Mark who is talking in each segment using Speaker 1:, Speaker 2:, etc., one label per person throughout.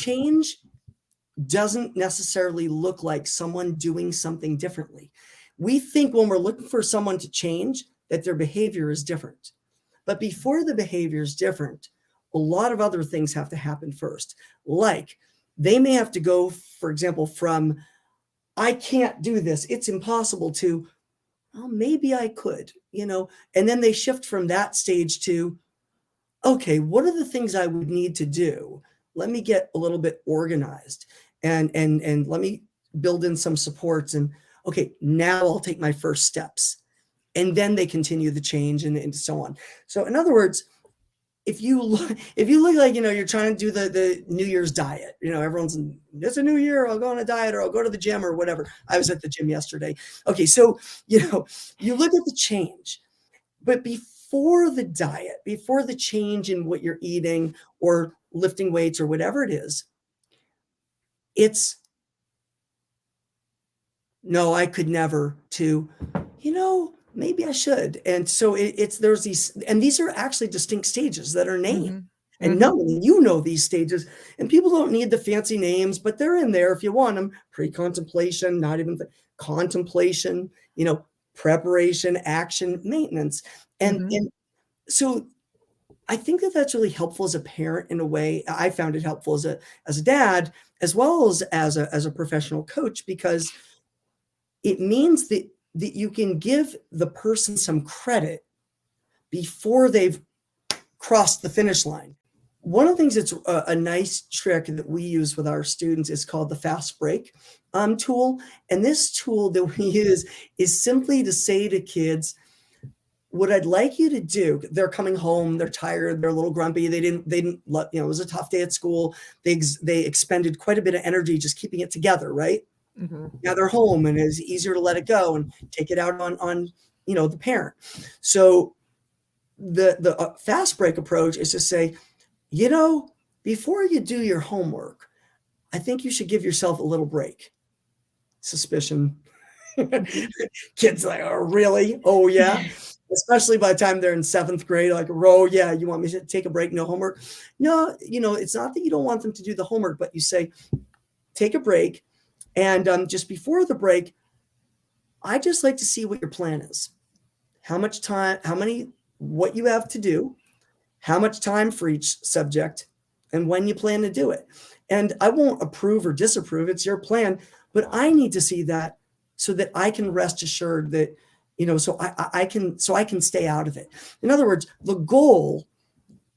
Speaker 1: change doesn't necessarily look like someone doing something differently. We think when we're looking for someone to change that their behavior is different. But before the behavior is different, a lot of other things have to happen first. Like they may have to go, for example, from I can't do this, it's impossible, to, oh, maybe I could, and then they shift from that stage to, okay, what are the things I would need to do? Let me get a little bit organized and let me build in some supports. And okay, now I'll take my first steps. And then they continue the change and so on. So in other words, if you look like, you're trying to do the New Year's diet, everyone's, it's a new year, I'll go on a diet or I'll go to the gym or whatever. I was at the gym yesterday. Okay. So, you look at the change, but before the diet, before the change in what you're eating or lifting weights or whatever it is, it's no, I could never, to, maybe I should. And so there's these, and these are actually distinct stages that are named.
Speaker 2: Mm-hmm.
Speaker 1: And no, these stages, and people don't need the fancy names, but they're in there if you want them. Pre-contemplation, not even contemplation, preparation, action, maintenance. And so I think that that's really helpful as a parent in a way. I found it helpful as a dad, as well as a professional coach, because it means that you can give the person some credit before they've crossed the finish line. One of the things that's a nice trick that we use with our students is called the fast break tool. And this tool that we use is simply to say to kids, what I'd like you to do, they're coming home, they're tired, they're a little grumpy, they didn't, it was a tough day at school. They expended quite a bit of energy just keeping it together, right? Mm-hmm. Now they're home and it's easier to let it go and take it out on the parent. So the fast break approach is to say, before you do your homework, I think you should give yourself a little break. Suspicion. Kids like, oh, really? Oh, yeah. Especially by the time they're in 7th grade, like, oh, yeah, you want me to take a break? No homework? No, it's not that you don't want them to do the homework, but you say, take a break. And just before the break, I just like to see what your plan is. How much time, what you have to do, how much time for each subject, and when you plan to do it. And I won't approve or disapprove. It's your plan, but I need to see that so that I can rest assured that, so I can stay out of it. In other words, the goal,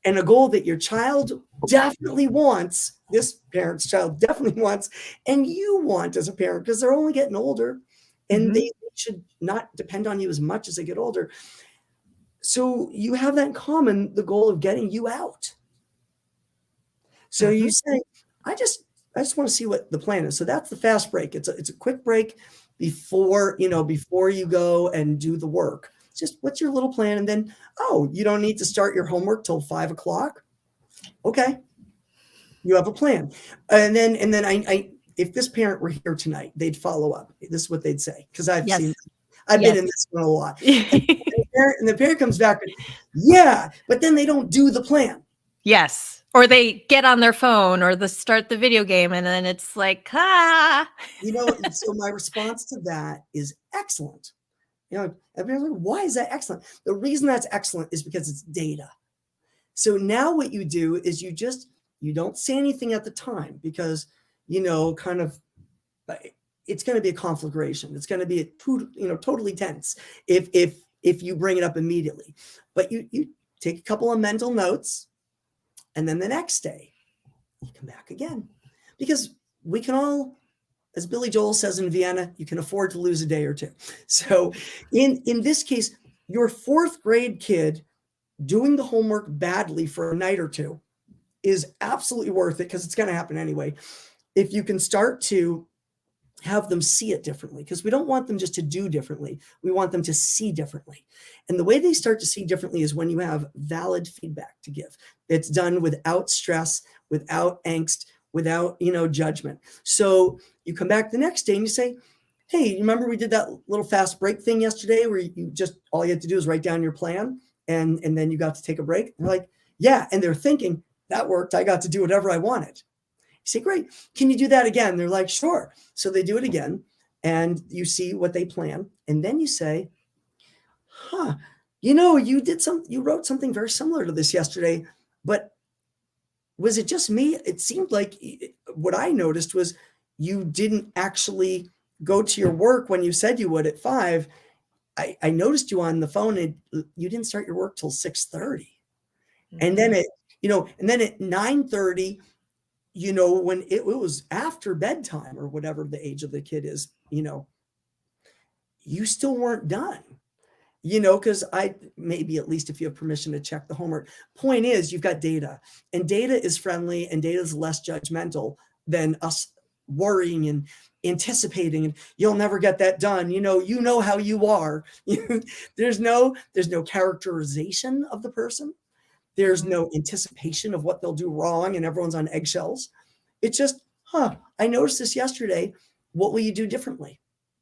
Speaker 1: and a goal that your child definitely wants, this parent's child definitely wants, and you want as a parent, because they're only getting older and they should not depend on you as much as they get older. So you have that in common, the goal of getting you out. So you say, I just want to see what the plan is. So that's the fast break. It's a quick break before you go and do the work. It's just, what's your little plan? And then, oh, you don't need to start your homework till 5 o'clock. Okay. You have a plan. And then I if this parent were here tonight, they'd follow up. This is what they'd say. Cause I've been in this one a lot. And the parent comes back, yeah, but then they don't do the plan.
Speaker 2: Yes. Or they get on their phone or they start the video game and then it's like,
Speaker 1: So my response to that is excellent. Everyone's like, why is that excellent? The reason that's excellent is because it's data. So now what you do is you don't say anything at the time because, kind of, it's going to be a conflagration. It's going to be totally tense if you bring it up immediately. But you take a couple of mental notes, and then the next day you come back again, because we can all, as Billy Joel says in Vienna, you can afford to lose a day or two. So in this case, your 4th grade kid doing the homework badly for a night or two is absolutely worth it, because it's going to happen anyway. If you can start to have them see it differently, because we don't want them just to do differently. We want them to see differently. And the way they start to see differently is when you have valid feedback to give. It's done without stress, without angst, without, judgment. So you come back the next day and you say, hey, you remember we did that little fast break thing yesterday where all you had to do is write down your plan and then you got to take a break? And they're like, yeah. And they're thinking, that worked. I got to do whatever I wanted. say, great. Can you do that again? They're like, sure. So they do it again, and you see what they plan. And then you say, you wrote something very similar to this yesterday, but was it just me? It seemed like what I noticed was you didn't actually go to your work when you said you would at 5. I noticed you on the phone, and you didn't start your work till 6:30. And then at 9:30, when it was after bedtime or whatever the age of the kid is, you still weren't done. Because maybe at least if you have permission to check the homework. Point is, you've got data, and data is friendly, and data is less judgmental than us worrying and anticipating, and you'll never get that done. You know how you are. There's no characterization of the person. There's no anticipation of what they'll do wrong, and everyone's on eggshells. It's just, I noticed this yesterday. What will you do differently?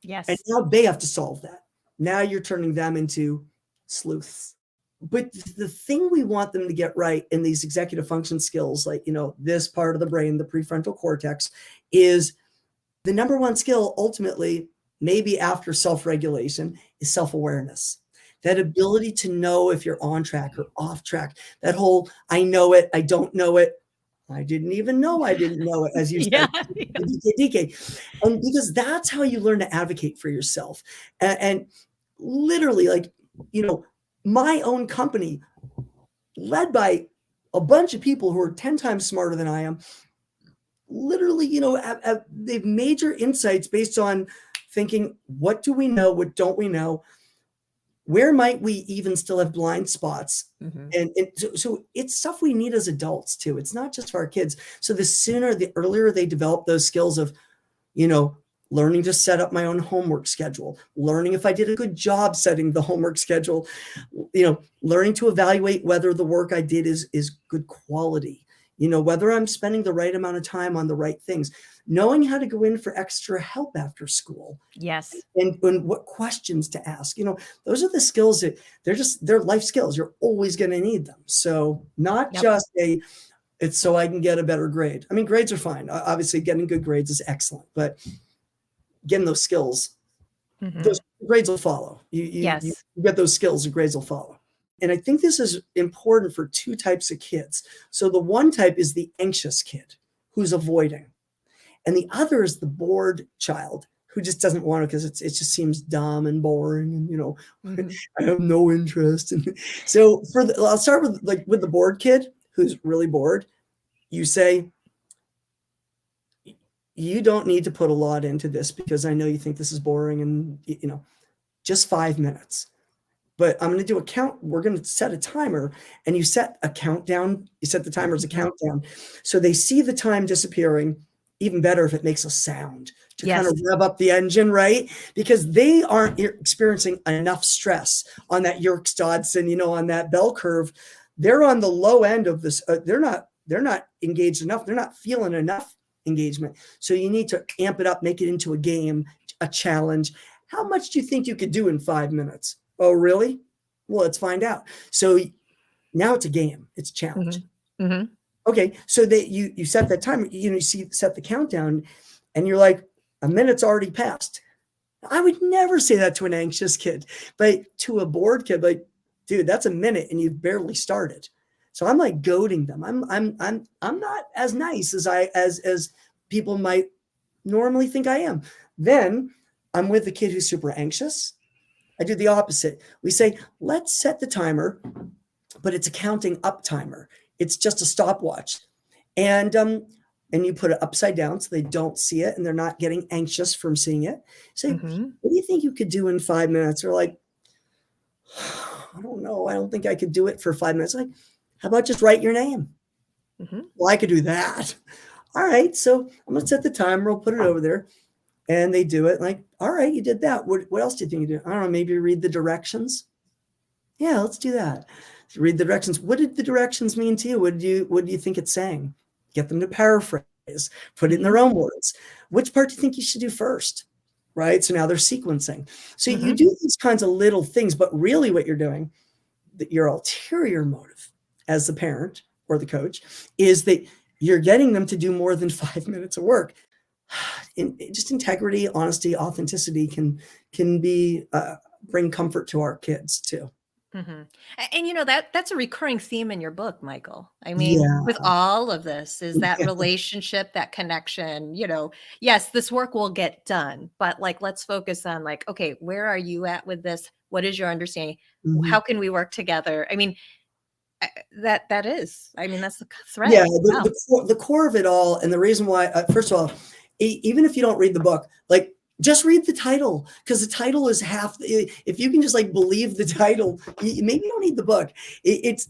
Speaker 2: Yes.
Speaker 1: And now they have to solve that. Now you're turning them into sleuths. But the thing we want them to get right in these executive function skills, like, this part of the brain, the prefrontal cortex, is the number one skill ultimately, maybe after self-regulation, is self-awareness. That ability to know if you're on track or off track. That whole, I know it, I don't know it. I didn't even know I didn't know it, as you said, DK. And because that's how you learn to advocate for yourself. And literally, my own company, led by a bunch of people who are 10 times smarter than I am, literally, they've major insights based on thinking, what do we know? What don't we know? Where might we even still have blind spots? And so it's stuff we need as adults too. It's not just for our kids. So the earlier they develop those skills of, learning to set up my own homework schedule, learning if I did a good job setting the homework schedule, learning to evaluate whether the work I did is good quality, whether I'm spending the right amount of time on the right things, knowing how to go in for extra help after school.
Speaker 2: Yes.
Speaker 1: And what questions to ask. Those are the skills that they're life skills. You're always going to need them. So not just it's so I can get a better grade. I mean, grades are fine. Obviously, getting good grades is excellent, but getting those skills, those grades will follow. You get those skills, the grades will follow. And I think this is important for 2 types of kids. So the one type is the anxious kid who's avoiding. And the other is the bored child who just doesn't want to, because it just seems dumb and boring, and I have no interest. And so I'll start with the bored kid who's really bored. You say, you don't need to put a lot into this because I know you think this is boring, and just 5 minutes. But I'm going to do a count. We're going to set a timer, and you set a countdown. You set the timer as a countdown. So they see the time disappearing. Even better if it makes a sound to kind of rev up the engine, right? Because they aren't experiencing enough stress on that Yerkes-Dodson, on that bell curve. They're on the low end of this. They're not engaged enough. They're not feeling enough engagement. So you need to amp it up, make it into a game, a challenge. How much do you think you could do in 5 minutes? Oh, really? Well, let's find out. So now it's a game. It's a challenge. Okay, so you set that time, set the countdown, and you're like, a minute's already passed. I would never say that to an anxious kid, but to a bored kid, like, dude, that's a minute and you've barely started. So I'm like goading them. I'm not as nice as people might normally think I am. Then I'm with the kid who's super anxious. I do the opposite. We say, let's set the timer, but it's a counting up timer. It's just a stopwatch. And you put it upside down so they don't see it and they're not getting anxious from seeing it. Say, what do you think you could do in 5 minutes? Or like, I don't know. I don't think I could do it for 5 minutes. Like, how about just write your name? Well, I could do that. All right. So I'm going to set the timer. We'll put it over there. And they do it. Like, all right, you did that. What else do you think you do? I don't know. Maybe read the directions. Yeah, let's do that. Read the directions. What did the directions mean to you? What do you think it's saying? Get them to paraphrase, put it in their own words. Which part do you think you should do first? Right? So now they're sequencing. So you do these kinds of little things, but really what you're doing, that your ulterior motive as the parent or the coach, is that you're getting them to do more than 5 minutes of work. Just integrity, honesty, authenticity can be bring comfort to our kids too.
Speaker 2: Mhm. And you know, that's a recurring theme in your book, Michael. I mean,
Speaker 1: Yeah,
Speaker 2: with all of this is that
Speaker 1: yeah.
Speaker 2: relationship, that connection, yes, this work will get done, but like, let's focus on like, okay, where are you at with this? What is your understanding? How
Speaker 1: Mhm.
Speaker 2: can we work together? I mean, I mean, that's the
Speaker 1: Yeah,
Speaker 2: thread. Wow.
Speaker 1: the core of it all, and the reason why, first of all, even if you don't read the book, like, just read the title, because the title is half. If you can just like believe the title, maybe you don't need the book. It's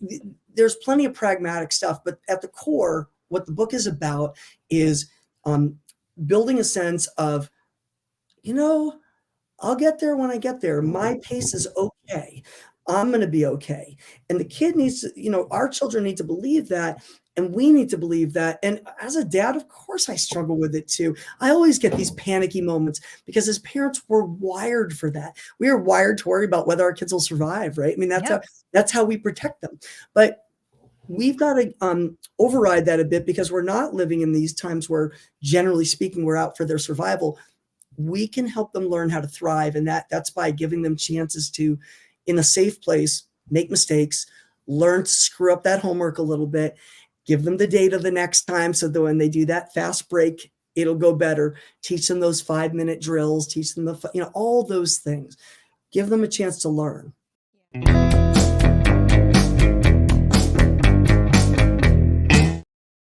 Speaker 1: there's plenty of pragmatic stuff, but at the core, what the book is about is um, building a sense of, you know, I'll get there when I get there. My pace is okay. I'm going to be okay. And the kid needs to, our children need to believe that. And we need to believe that. And as a dad, of course, I struggle with it too. I always get these panicky moments because as parents, we're wired for that. We are wired to worry about whether our kids will survive, right? I mean,
Speaker 2: Yeah.
Speaker 1: that's how we protect them. But we've got to override that a bit because we're not living in these times where, generally speaking, we're out for their survival. We can help them learn how to thrive, and that's by giving them chances to, in a safe place, make mistakes, learn to screw up that homework a little bit, give them the data the next time so that when they do that fast break, it'll go better. Teach them those 5-minute drills, teach them all those things. Give them a chance to learn.